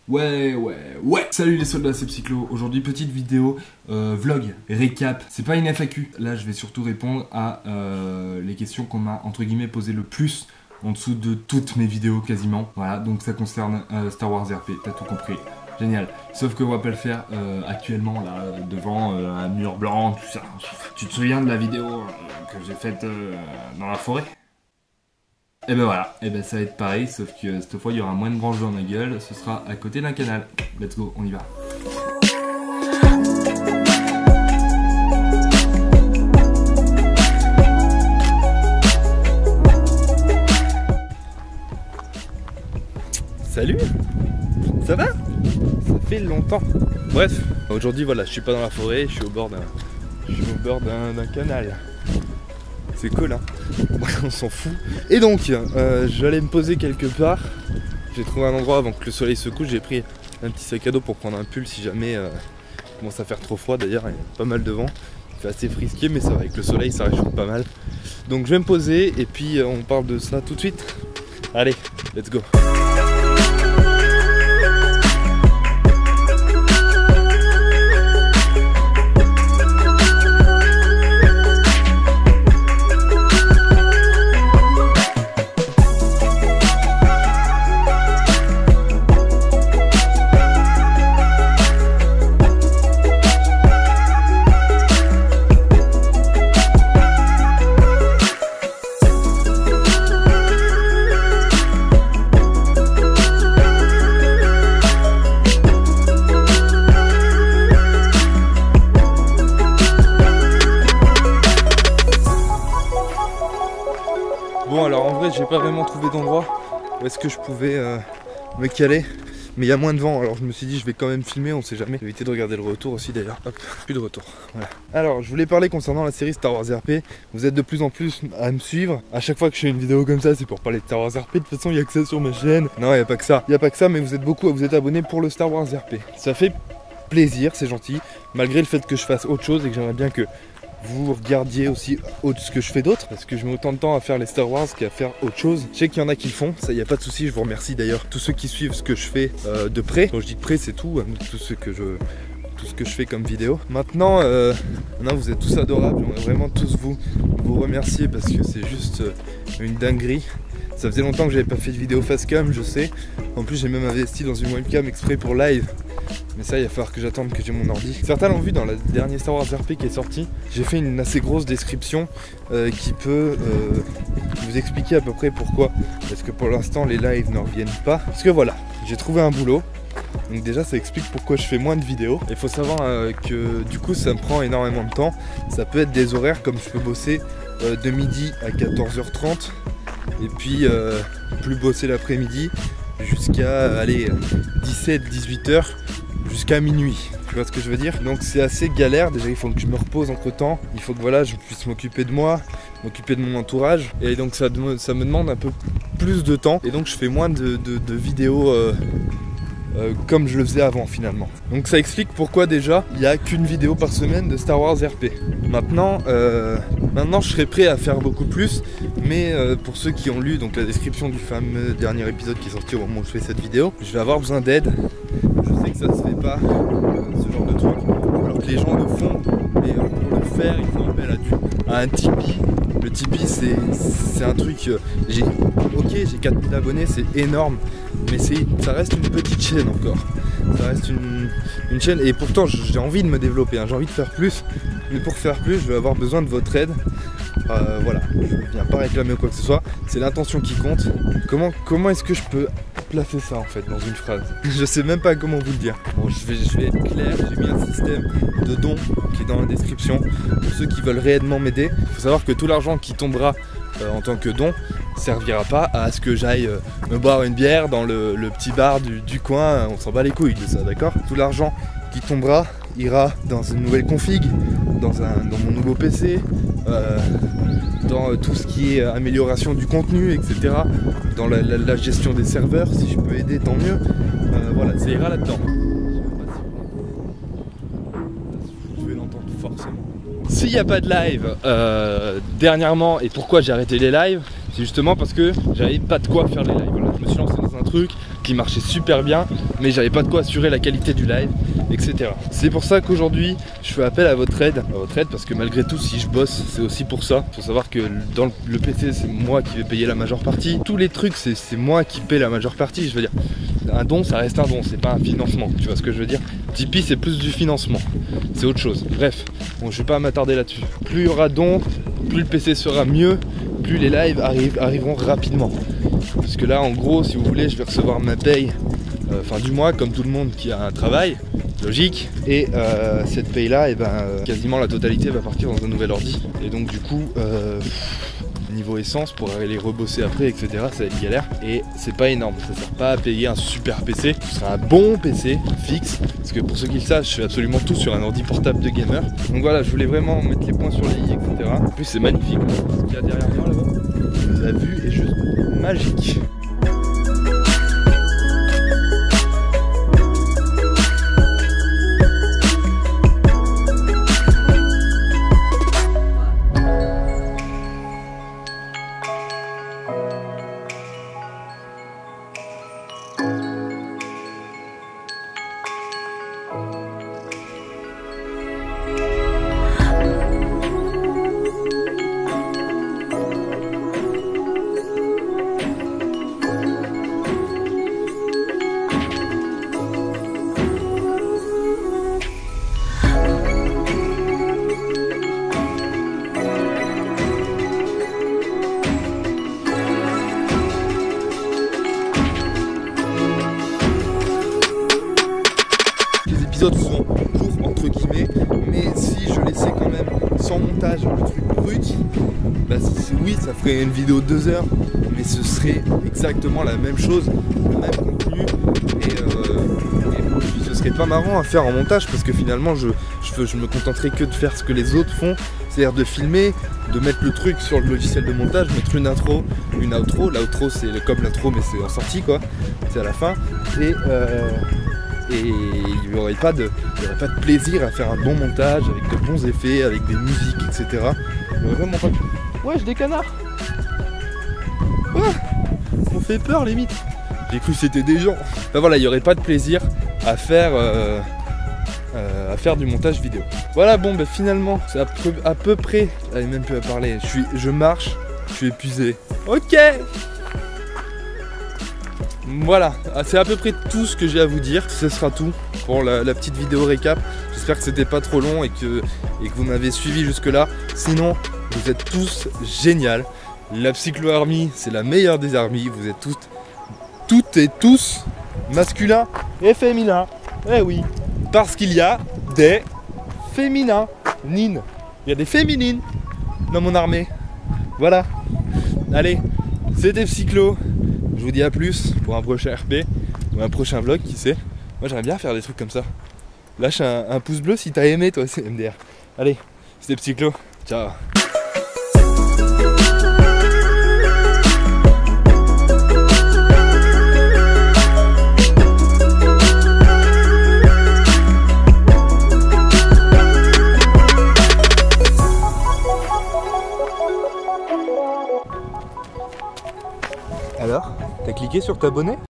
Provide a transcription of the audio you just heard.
Ouais. Salut les soldats, c'est Psychlo. Aujourd'hui, petite vidéo, vlog, récap. C'est pas une FAQ. Là, je vais surtout répondre à les questions qu'on m'a, entre guillemets, posées le plus en dessous de toutes mes vidéos, quasiment. Voilà, donc ça concerne Star Wars RP, t'as tout compris. Génial. Sauf que on va pas le faire actuellement, là, devant un mur blanc, tout ça. Tu te souviens de la vidéo que j'ai faite dans la forêt ? Et ben voilà, et ben ça va être pareil, sauf que cette fois il y aura moins de branches dans ma gueule, ce sera à côté d'un canal. Let's go, on y va. Salut, ça va? Ça fait longtemps. Bref, aujourd'hui voilà, je suis pas dans la forêt, je suis au bord d'un canal. C'est cool hein. On s'en fout. Et donc, j'allais me poser quelque part. J'ai trouvé un endroit avant que le soleil se couche. J'ai pris un petit sac à dos pour prendre un pull si jamais il commence à faire trop froid. D'ailleurs, il y a pas mal de vent. Il fait assez frisqué, mais ça va, avec le soleil, ça réchauffe pas mal. Donc je vais me poser et puis on parle de ça tout de suite. Allez, let's go. Bon alors en vrai j'ai pas vraiment trouvé d'endroit où est-ce que je pouvais me caler, mais il y a moins de vent, alors je me suis dit je vais quand même filmer, on sait jamais. J'ai évité de regarder le retour aussi d'ailleurs, hop, plus de retour, voilà. Alors je voulais parler concernant la série Star Wars RP, vous êtes de plus en plus à me suivre, à chaque fois que je fais une vidéo comme ça c'est pour parler de Star Wars RP, de toute façon il n'y a que ça sur ma chaîne. Non il n'y a pas que ça, mais vous êtes beaucoup à vous être abonnés pour le Star Wars RP. Ça fait plaisir, c'est gentil, malgré le fait que je fasse autre chose et que j'aimerais bien que vous regardiez aussi ce que je fais d'autre, parce que je mets autant de temps à faire les Star Wars qu'à faire autre chose. Je sais qu'il y en a qui le font, ça y a pas de souci, je vous remercie d'ailleurs tous ceux qui suivent ce que je fais de près. Quand je dis de près c'est tout, tout ce que je fais comme vidéo. Maintenant, vous êtes tous adorables, j'aimerais vraiment tous vous remercier parce que c'est juste une dinguerie. Ça faisait longtemps que j'avais pas fait de vidéo face cam, je sais. En plus j'ai même investi dans une webcam exprès pour live. Mais ça, il va falloir que j'attende que j'ai mon ordi. Certains l'ont vu dans le dernier Star Wars RP qui est sorti. J'ai fait une assez grosse description qui peut vous expliquer à peu près pourquoi. Parce que pour l'instant, les lives ne reviennent pas. Parce que voilà, j'ai trouvé un boulot. Donc déjà, ça explique pourquoi je fais moins de vidéos. Il faut savoir que du coup, ça me prend énormément de temps. Ça peut être des horaires comme je peux bosser de midi à 14h30. Et puis, plus bosser l'après-midi jusqu'à 17-18h. Jusqu'à minuit, tu vois ce que je veux dire? Donc c'est assez galère, déjà il faut que je me repose entre temps, il faut que voilà, je puisse m'occuper de moi, m'occuper de mon entourage, et donc ça me demande un peu plus de temps, et donc je fais moins de vidéos comme je le faisais avant finalement. Donc ça explique pourquoi déjà il n'y a qu'une vidéo par semaine de Star Wars RP. Maintenant je serais prêt à faire beaucoup plus, mais pour ceux qui ont lu donc la description du fameux dernier épisode qui est sorti au moment où je fais cette vidéo, je vais avoir besoin d'aide. Je sais que ça se fait pas, ce genre de truc, alors que les gens le font, mais pour le faire il faut appel à un Tipeee. Le Tipeee c'est un truc, j'ai 4000 abonnés, c'est énorme, mais ça reste une petite chaîne encore. Ça reste une chaîne, et pourtant j'ai envie de me développer, hein, j'ai envie de faire plus, mais pour faire plus je vais avoir besoin de votre aide. Voilà, je ne viens pas réclamer ou quoi que ce soit, c'est l'intention qui compte. Comment est-ce que je peux placer ça en fait dans une phrase? Je sais même pas comment vous le dire. Bon, je vais être clair, j'ai mis un système de dons qui est dans la description pour ceux qui veulent réellement m'aider. Il faut savoir que tout l'argent qui tombera en tant que don servira pas à ce que j'aille me boire une bière dans le petit bar du coin, on s'en bat les couilles de ça, d'accord? Tout l'argent qui tombera ira dans une nouvelle config, dans mon nouveau PC, dans tout ce qui est amélioration du contenu, etc. Dans la gestion des serveurs, si je peux aider, tant mieux. Voilà, ça ira là-dedans. Je vais l'entendre forcément. S'il n'y a pas de live dernièrement, et pourquoi j'ai arrêté les lives, c'est justement parce que j'avais pas de quoi faire les lives. Voilà, je me suis lancé dans un truc, qui marchait super bien, mais j'avais pas de quoi assurer la qualité du live, etc. C'est pour ça qu'aujourd'hui je fais appel à votre aide, parce que malgré tout, si je bosse, c'est aussi pour ça. Faut savoir que dans le PC, c'est moi qui vais payer la majeure partie. Tous les trucs, c'est moi qui paie la majeure partie. Je veux dire, un don, ça reste un don, c'est pas un financement. Tu vois ce que je veux dire? Tipeee, c'est plus du financement, c'est autre chose. Bref, bon, je vais pas m'attarder là-dessus. Plus il y aura dons, plus le PC sera mieux, plus les lives arriveront rapidement. Parce que là, en gros, si vous voulez, je vais recevoir ma paye fin du mois, comme tout le monde qui a un travail, logique. Et cette paye là, et quasiment la totalité va partir dans un nouvel ordi. Et donc du coup, niveau essence, pour aller les rebosser après, etc., ça va être galère. Et c'est pas énorme, ça sert pas à payer un super PC. Ce sera un bon PC fixe. Parce que pour ceux qui le savent, je fais absolument tout sur un ordi portable de gamer. Donc voilà, je voulais vraiment mettre les points sur les i, etc. En plus, c'est magnifique. Ce qu'il y a derrière moi là-bas, la vue est juste magique. Sont courts entre guillemets, mais si je laissais quand même sans montage le truc brut, oui, ça ferait une vidéo de 2 heures, mais ce serait exactement la même chose, le même contenu, et puis ce serait pas marrant à faire en montage, parce que finalement je me contenterai que de faire ce que les autres font, c'est-à-dire de filmer, de mettre le truc sur le logiciel de montage, mettre une intro, une outro. L'outro c'est comme l'intro, mais c'est en sortie quoi, c'est à la fin, et il n'y aurait pas de plaisir à faire un bon montage avec de bons effets, avec des musiques, etc. Il n'y aurait vraiment pas de... Wesh, des canards! Ouais, on fait peur limite. J'ai cru que c'était des gens. Enfin voilà, il n'y aurait pas de plaisir à faire du montage vidéo. Voilà, bon bah finalement, c'est à peu près... Allez, même plus à parler, je marche, je suis épuisé. Ok! Voilà, c'est à peu près tout ce que j'ai à vous dire. Ce sera tout pour la petite vidéo récap. J'espère que c'était pas trop long et que vous m'avez suivi jusque là. Sinon, vous êtes tous géniaux. La Psychlo Army, c'est la meilleure des armies. Vous êtes toutes et tous masculins et féminins. Eh oui, parce qu'il y a des féminins. Il y a des féminines dans mon armée. Voilà. Allez, c'était Psychlo. Je vous dis à plus pour un prochain RP ou un prochain vlog, qui sait. Moi j'aimerais bien faire des trucs comme ça. Lâche un pouce bleu si t'as aimé toi, c'est MDR. Allez, c'était Psychlo, ciao. Alors, t'as cliqué sur t'abonner ?